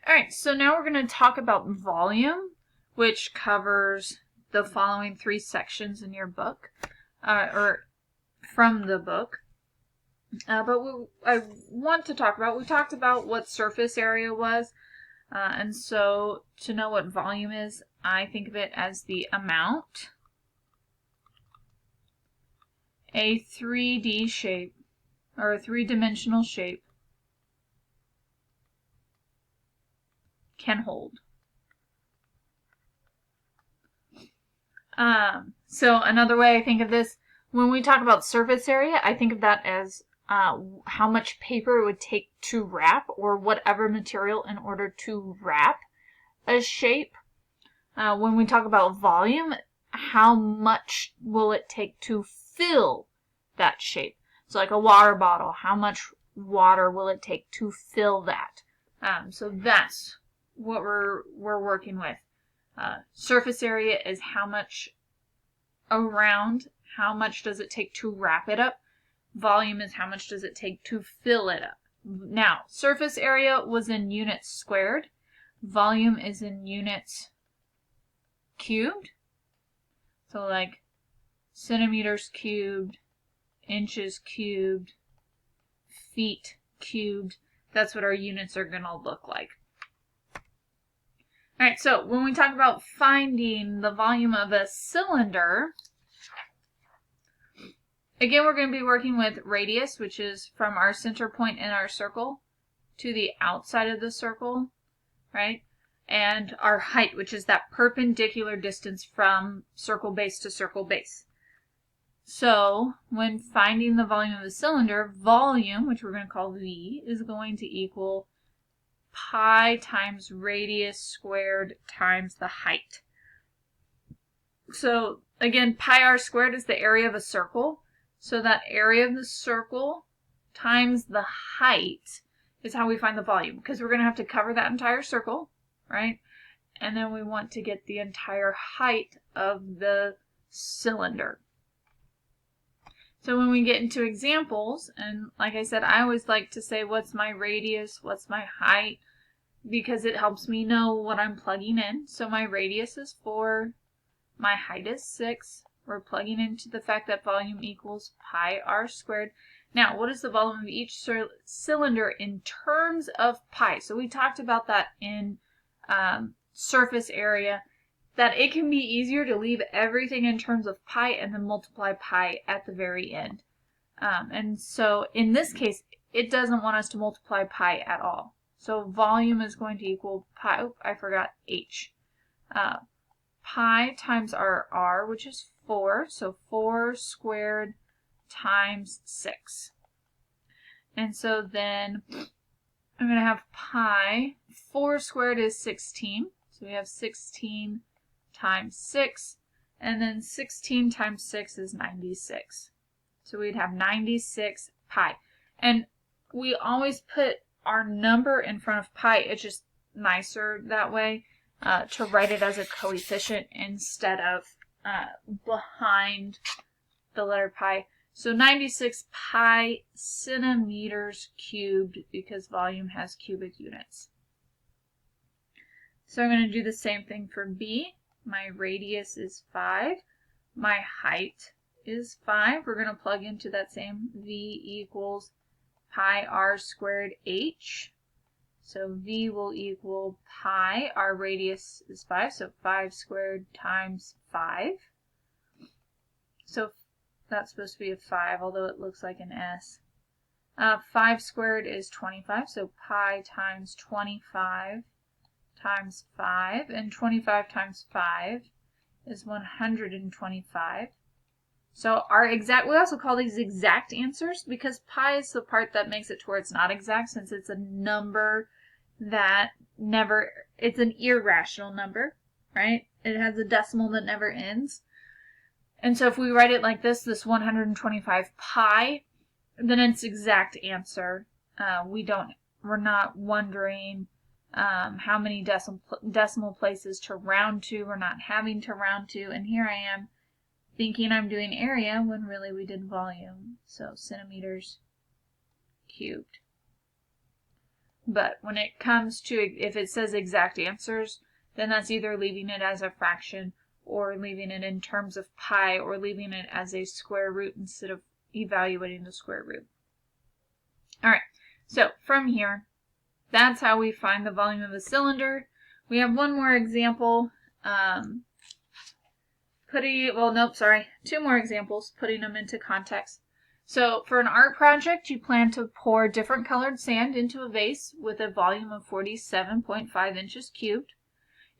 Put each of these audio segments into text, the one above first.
Alright, so now we're going to talk about volume, which covers the following 3 sections in your book, or from the book. But what I want to talk about, we talked about what surface area was, and so to know what volume is, I think of it as the amount a 3D shape, or a 3-dimensional shape, can hold. So another way I think of this, when we talk about surface area, I think of that as how much paper it would take to wrap, or whatever material in order to wrap a shape. When we talk about volume, how much will it take to fill that shape? So like a water bottle, how much water will it take to fill that? So that's what we're working with. Surface area is how much around, how much does it take to wrap it up. Volume is how much does it take to fill it up. Now, surface area was in units squared. Volume is in units cubed. So like centimeters cubed, inches cubed, feet cubed. That's what our units are going to look like. Alright, so when we talk about finding the volume of a cylinder, again, we're going to be working with radius, which is from our center point in our circle to the outside of the circle, right? And our height, which is that perpendicular distance from circle base to circle base. So, when finding the volume of a cylinder, volume, which we're going to call V, is going to equal pi times radius squared times the height. So, again, pi r squared is the area of a circle. So that area of the circle times the height is how we find the volume, because we're going to have to cover that entire circle, right? And then we want to get the entire height of the cylinder. So when we get into examples, and like I said, I always like to say what's my radius, what's my height, because it helps me know what I'm plugging in. So my radius is 4, my height is 6. We're plugging into the fact that volume equals pi r squared. Now, what is the volume of each cylinder in terms of pi? So we talked about that in surface area, that it can be easier to leave everything in terms of pi and then multiply pi at the very end. And so in this case, it doesn't want us to multiply pi at all. So volume is going to equal pi, I forgot h. Pi times our r, which is 4, so 4 squared times 6. And so then I'm going to have pi, 4 squared is 16, so we have 16 times 6, and then 16 times 6 is 96. So we'd have 96 pi. And we always put our number in front of pi. It's just nicer that way to write it as a coefficient instead of behind the letter pi. So 96 pi centimeters cubed, because volume has cubic units. So I'm going to do the same thing for B. My radius is 5. My height is 5. We're going to plug into that same V equals pi r squared h. So V will equal pi. Our radius is 5, so 5 squared times 5. So that's supposed to be a 5, although it looks like an S. 5 squared is 25, so pi times 25 times 5, and 25 times 5 is 125. So our exact, we also call these exact answers, because pi is the part that makes it to where it's not exact, since it's a number that never, it's an irrational number, right? It has a decimal that never ends. And so if we write it like this 125 pi, then it's exact answer. We're not wondering how many decimal places to round to. We're not having to round to. And here I am thinking I'm doing area when really we did volume. So centimeters cubed. But when it comes to, if it says exact answers, then that's either leaving it as a fraction or leaving it in terms of pi or leaving it as a square root instead of evaluating the square root. All right, so from here, that's how we find the volume of a cylinder. We have one more example. Two more examples, putting them into context. So for an art project, you plan to pour different colored sand into a vase with a volume of 47.5 inches cubed.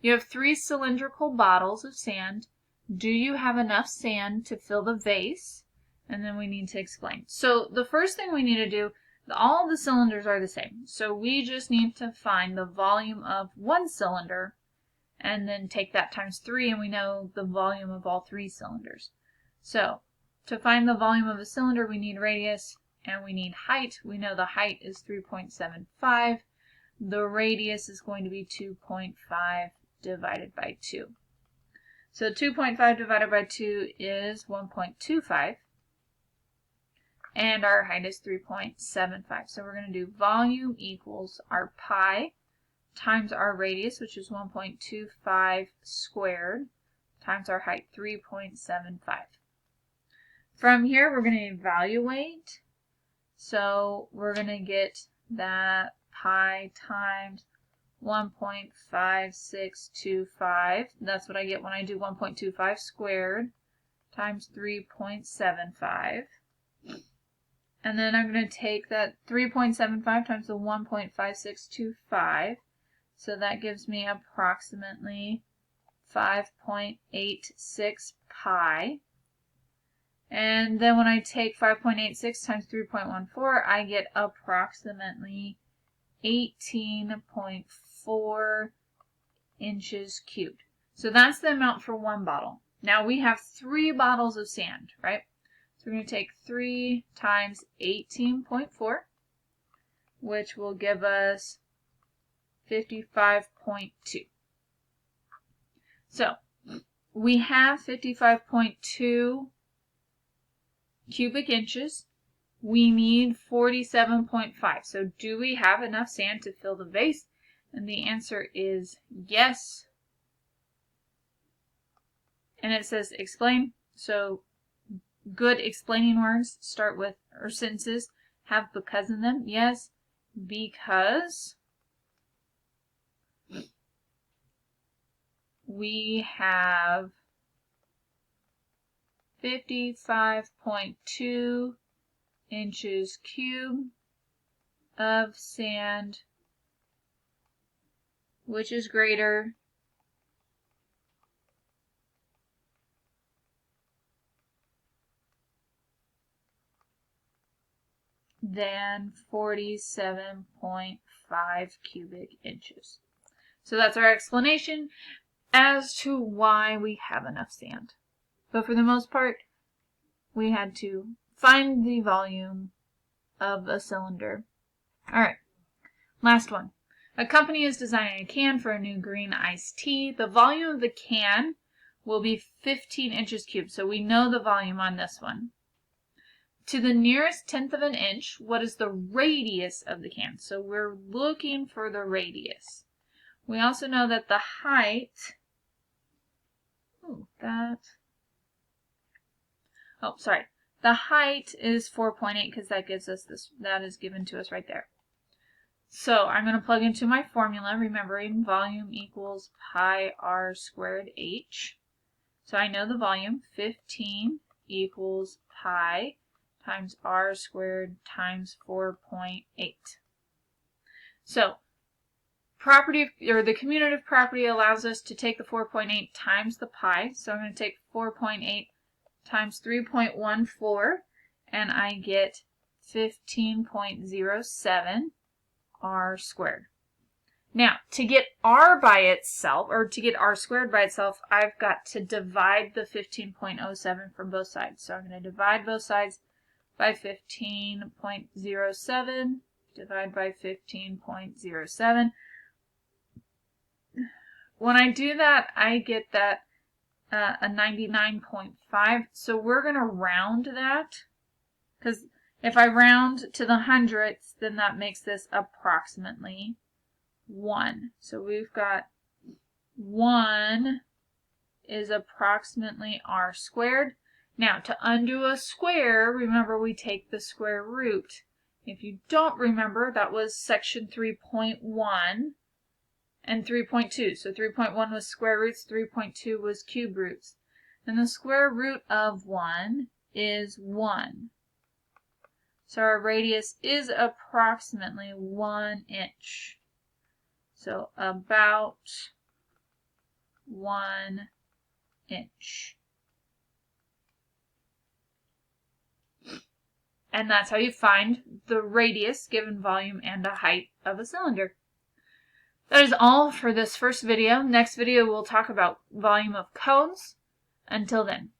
You have 3 cylindrical bottles of sand. Do you have enough sand to fill the vase? And then we need to explain. So the first thing we need to do, all the cylinders are the same. So we just need to find the volume of one cylinder and then take that times 3, and we know the volume of all 3 cylinders. So to find the volume of a cylinder, we need radius and we need height. We know the height is 3.75. The radius is going to be 2.5 divided by 2. So 2.5 divided by 2 is 1.25. And our height is 3.75. So we're going to do volume equals our pi times our radius, which is 1.25 squared, times our height, 3.75. From here, we're going to evaluate. So we're going to get that pi times 1.5625. That's what I get when I do 1.25 squared times 3.75. And then I'm going to take that 3.75 times the 1.5625. So that gives me approximately 5.86 pi. And then when I take 5.86 times 3.14, I get approximately 18.4 inches cubed. So that's the amount for one bottle. Now we have 3 bottles of sand, right? So we're going to take 3 times 18.4, which will give us 55.2. So we have 55.2 cubic inches. We need 47.5. So do we have enough sand to fill the vase? And the answer is yes. And it says explain. So good explaining words start with, or sentences have because in them. Yes, because we have 55.2 inches cubed of sand, which is greater than 47.5 cubic inches. So that's our explanation as to why we have enough sand. But for the most part, we had to find the volume of a cylinder. Alright, last one. A company is designing a can for a new green iced tea. The volume of the can will be 15 inches cubed. So we know the volume on this one. To the nearest tenth of an inch, what is the radius of the can? So we're looking for the radius. We also know that the height, the height is 4.8 because that gives us this, that is given to us right there. So I'm going to plug into my formula, remembering volume equals pi r squared h. So I know the volume, 15 equals pi times r squared times 4.8. So property, or the commutative property, allows us to take the 4.8 times the pi. So I'm going to take 4.8 times 3.14, and I get 15.07 r squared. Now, to get r by itself, or to get r squared by itself, I've got to divide the 15.07 from both sides. So I'm going to divide both sides by 15.07, divide by 15.07. When I do that, I get that a 99.5. So we're going to round that, because If I round to the hundredths, then that makes this approximately 1. So we've got 1 is approximately r squared. Now, to undo a square, remember we take the square root. If you don't remember, that was section 3.1 and 3.2. So 3.1 was square roots, 3.2 was cube roots. And the square root of 1 is 1. So our radius is approximately 1 inch. So about 1 inch. And that's how you find the radius given volume and a height of a cylinder. That is all for this first video. Next video we'll talk about volume of cones. Until then.